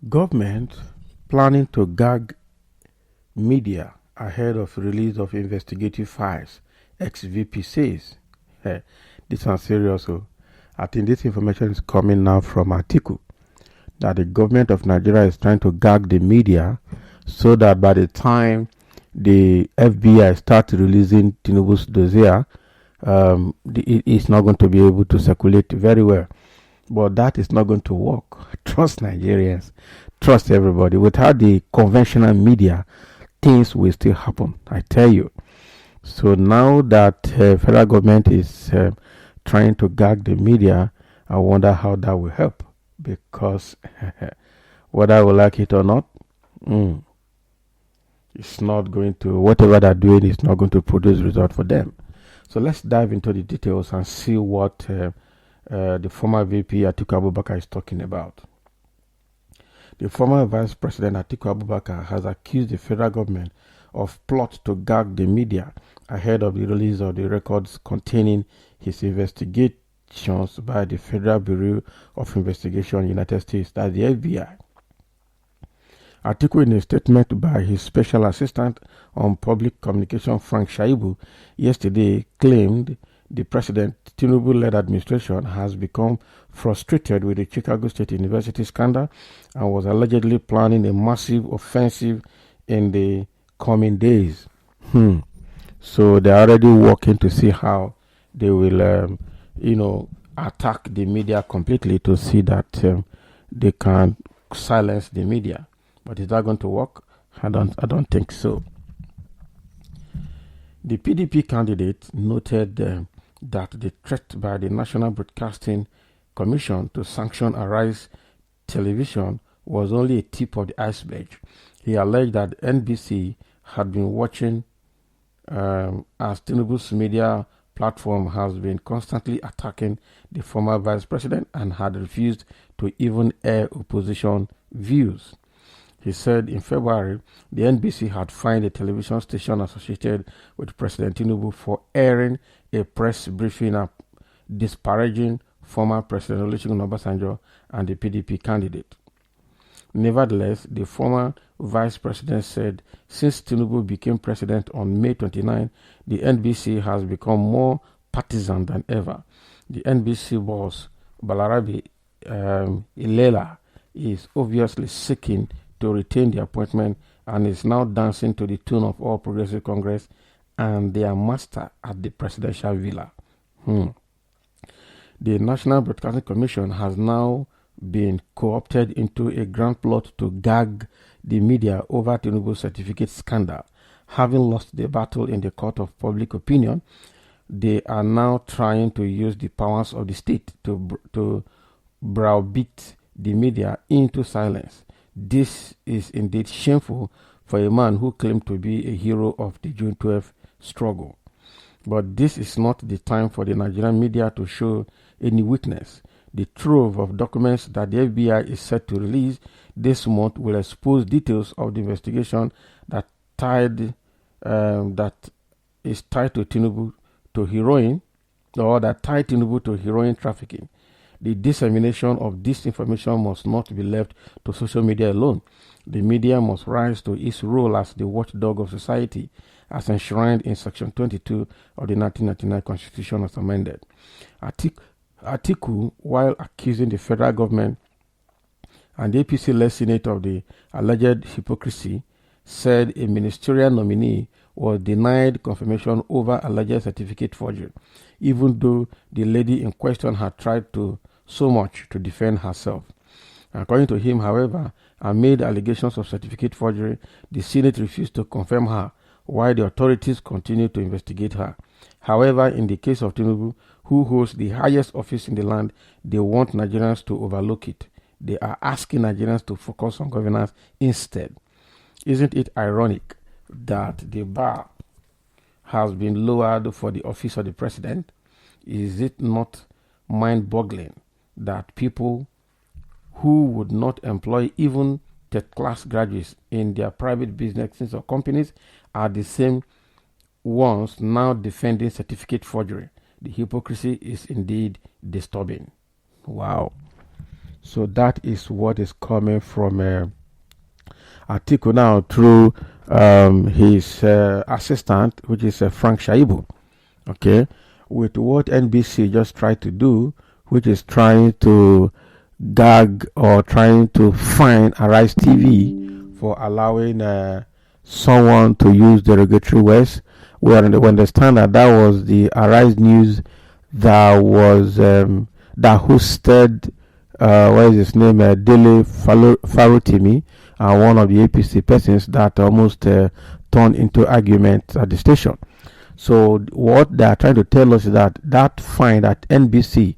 Government planning to gag media ahead of release of investigative files, ex-VP says. This one's serious. I think this information is coming now from Atiku, that the government of Nigeria is trying to gag the media so that by the time the FBI starts releasing Tinubu's dossier, it's not going to be able to circulate very well. But that is not going to work. Trust Nigerians. Trust everybody. Without the conventional media, things will still happen. I tell you. So now that federal government is trying to gag the media, I wonder how that will help. Because whether I will like it or not, it's not going to, whatever they're doing is not going to produce result for them. So let's dive into the details and see what the former VP Atiku Abubakar is talking about. The former Vice President Atiku Abubakar has accused the federal government of plot to gag the media ahead of the release of the records containing his investigations by the Federal Bureau of Investigation, United States, that's the FBI. Atiku, in a statement by his special assistant on public communication, Frank Shaibu, yesterday claimed the President Tinubu-led administration has become frustrated with the Chicago State University scandal and was allegedly planning a massive offensive in the coming days. So they're already working to see how they will, attack the media completely to see that they can silence the media. But is that going to work? I don't think so. The PDP candidate noted that the threat by the National Broadcasting Commission to sanction Arise Television was only a tip of the iceberg. He alleged that NBC had been watching as Tinubu's media platform has been constantly attacking the former vice president and had refused to even air opposition views. He said in February, the NBC had fined a television station associated with President Tinubu for airing a press briefing disparaging former President Olusegun Obasanjo and the PDP candidate. Nevertheless, the former vice president said since Tinubu became president on May 29, the NBC has become more partisan than ever. The NBC boss, Balarabe Ilela, is obviously seeking to retain the appointment and is now dancing to the tune of All Progressive Congress and their master at the presidential villa. The National Broadcasting Commission has now been co-opted into a grand plot to gag the media over Tinubu's certificate scandal. Having lost the battle in the court of public opinion, they are now trying to use the powers of the state to browbeat the media into silence. This is indeed shameful for a man who claimed to be a hero of the June 12th struggle. But this is not the time for the Nigerian media to show any weakness. The trove of documents that the FBI is set to release this month will expose details of the investigation that is tied to Tinubu to heroin, or that tied Tinubu to heroin trafficking. The dissemination of this information must not be left to social media alone. The media must rise to its role as the watchdog of society, as enshrined in Section 22 of the 1999 Constitution as amended. Atiku, while accusing the federal government and the APC-led Senate of the alleged hypocrisy, said a ministerial nominee was denied confirmation over alleged certificate forgery, even though the lady in question had tried so much to defend herself. According to him, however, amid allegations of certificate forgery, the Senate refused to confirm her, while the authorities continued to investigate her. However, in the case of Tinubu, who holds the highest office in the land, they want Nigerians to overlook it. They are asking Nigerians to focus on governance instead. Isn't it ironic that the bar has been lowered for the office of the president? Is it not mind-boggling that people who would not employ even third-class graduates in their private businesses or companies are the same ones now defending certificate forgery? The hypocrisy is indeed disturbing. Wow. So that is what is coming from Atiku now through his assistant, which is Frank Shaibu. Okay, with what NBC just tried to do, which is trying to gag or trying to fine Arise TV for allowing someone to use derogatory words. We understand that that was the Arise News that was that hosted what is his name, Dele Farotimi, one of the APC persons that almost turned into argument at the station. So what they are trying to tell us is that that fine that NBC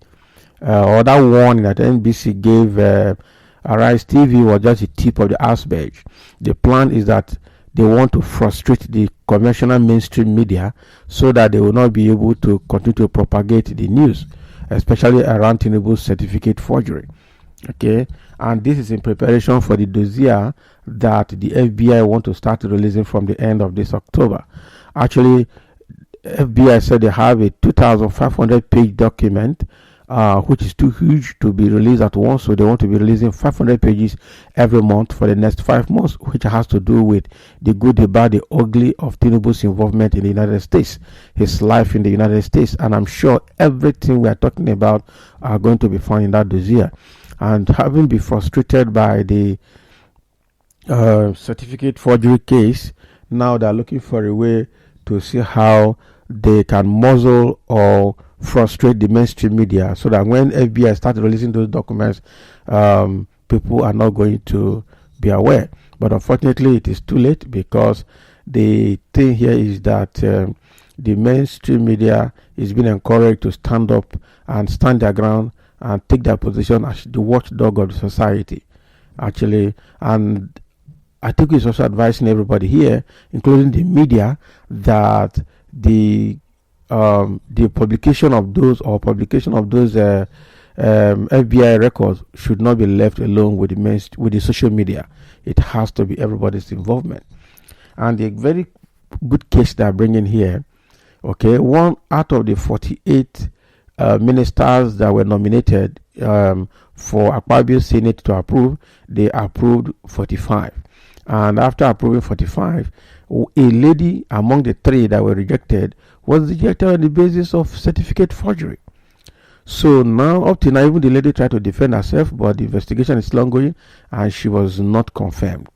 or that warning that NBC gave Arise TV was just the tip of the iceberg. The plan is that they want to frustrate the conventional mainstream media so that they will not be able to continue to propagate the news, especially around Tinubu's certificate forgery. Okay, and this is in preparation for the dossier that the FBI want to start releasing from the end of this October. Actually, FBI said they have a 2,500 page document which is too huge to be released at once, so they want to be releasing 500 pages every month for the next 5 months, which has to do with the good, the bad, the ugly of Tinubu's involvement in the United States, his life in the United States, and I'm sure everything we are talking about are going to be found in that dossier. And having been frustrated by the certificate forgery case, now they are looking for a way to see how they can muzzle or frustrate the mainstream media so that when FBI starts releasing those documents, people are not going to be aware. But unfortunately, it is too late, because the thing here is that the mainstream media is being encouraged to stand up and stand their ground and take their position as the watchdog of the society, actually. And I think it's also advising everybody here, including the media, that the publication of those FBI records should not be left alone with the social media. It has to be everybody's involvement. And the very good case they are bringing here, okay, one out of the 48 ministers that were nominated for Akpabio's Senate to approve, they approved 45. And after approving 45, a lady among the 3 that were rejected was rejected on the basis of certificate forgery. So now, up to now, even the lady tried to defend herself, but the investigation is still ongoing, and she was not confirmed.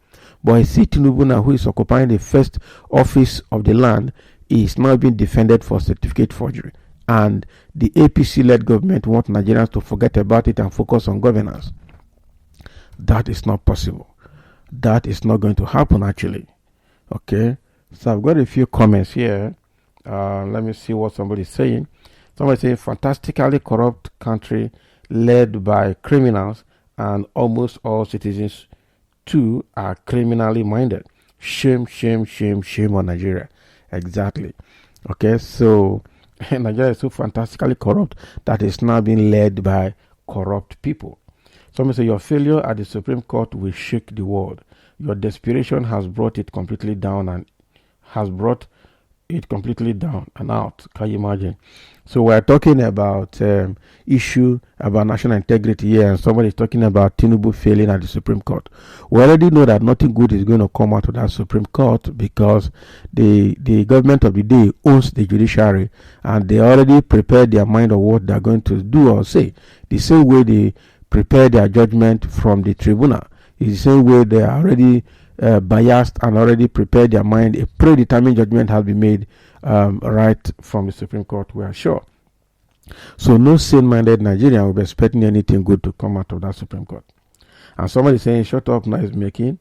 But I see Tinubu now, who is occupying the first office of the land, is now being defended for certificate forgery. And the APC-led government want Nigerians to forget about it and focus on governance. That is not possible. That is not going to happen, actually. Okay, so I've got a few comments here. Let me see what somebody's saying. Somebody saying, fantastically corrupt country led by criminals, and almost all citizens too are criminally minded. Shame, shame, shame, shame on Nigeria. Exactly. Okay, so Nigeria is so fantastically corrupt that it's now being led by corrupt people. Somebody say, your failure at the Supreme Court will shake the world. Your desperation has brought it completely down and out. Can you imagine? So we're talking about issue about national integrity here, and somebody is talking about Tinubu failing at the Supreme Court. We already know that nothing good is going to come out of that Supreme Court, because the government of the day owns the judiciary, and they already prepared their mind of what they're going to do or say. The same way they prepare their judgment from the tribunal is the same way they are already biased and already prepared their mind. A predetermined judgment has been made right from the Supreme Court, we are sure. So no sane-minded Nigerian will be expecting anything good to come out of that Supreme Court. And somebody saying, shut up, noise making.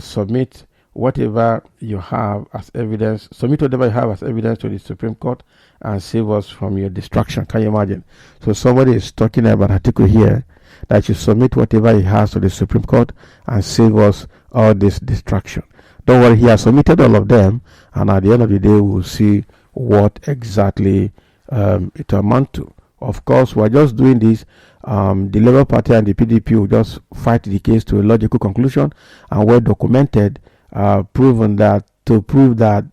Submit whatever you have as evidence. Submit whatever you have as evidence to the Supreme Court and save us from your destruction. Can you imagine? So somebody is talking about an article here that you submit whatever he has to the Supreme Court and save us all this destruction. Don't worry, he has submitted all of them, and at the end of the day, we'll see what exactly it amounts to. Of course, we're just doing this. The Labour Party and the PDP will just fight the case to a logical conclusion, and well documented, prove that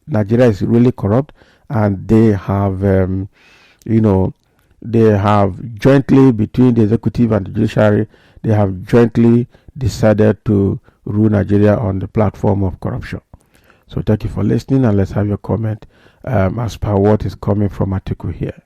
Nigeria is really corrupt, and they have they have jointly, between the executive and the judiciary, they have jointly decided to rule Nigeria on the platform of corruption. So thank you for listening, and let's have your comment as per what is coming from article here.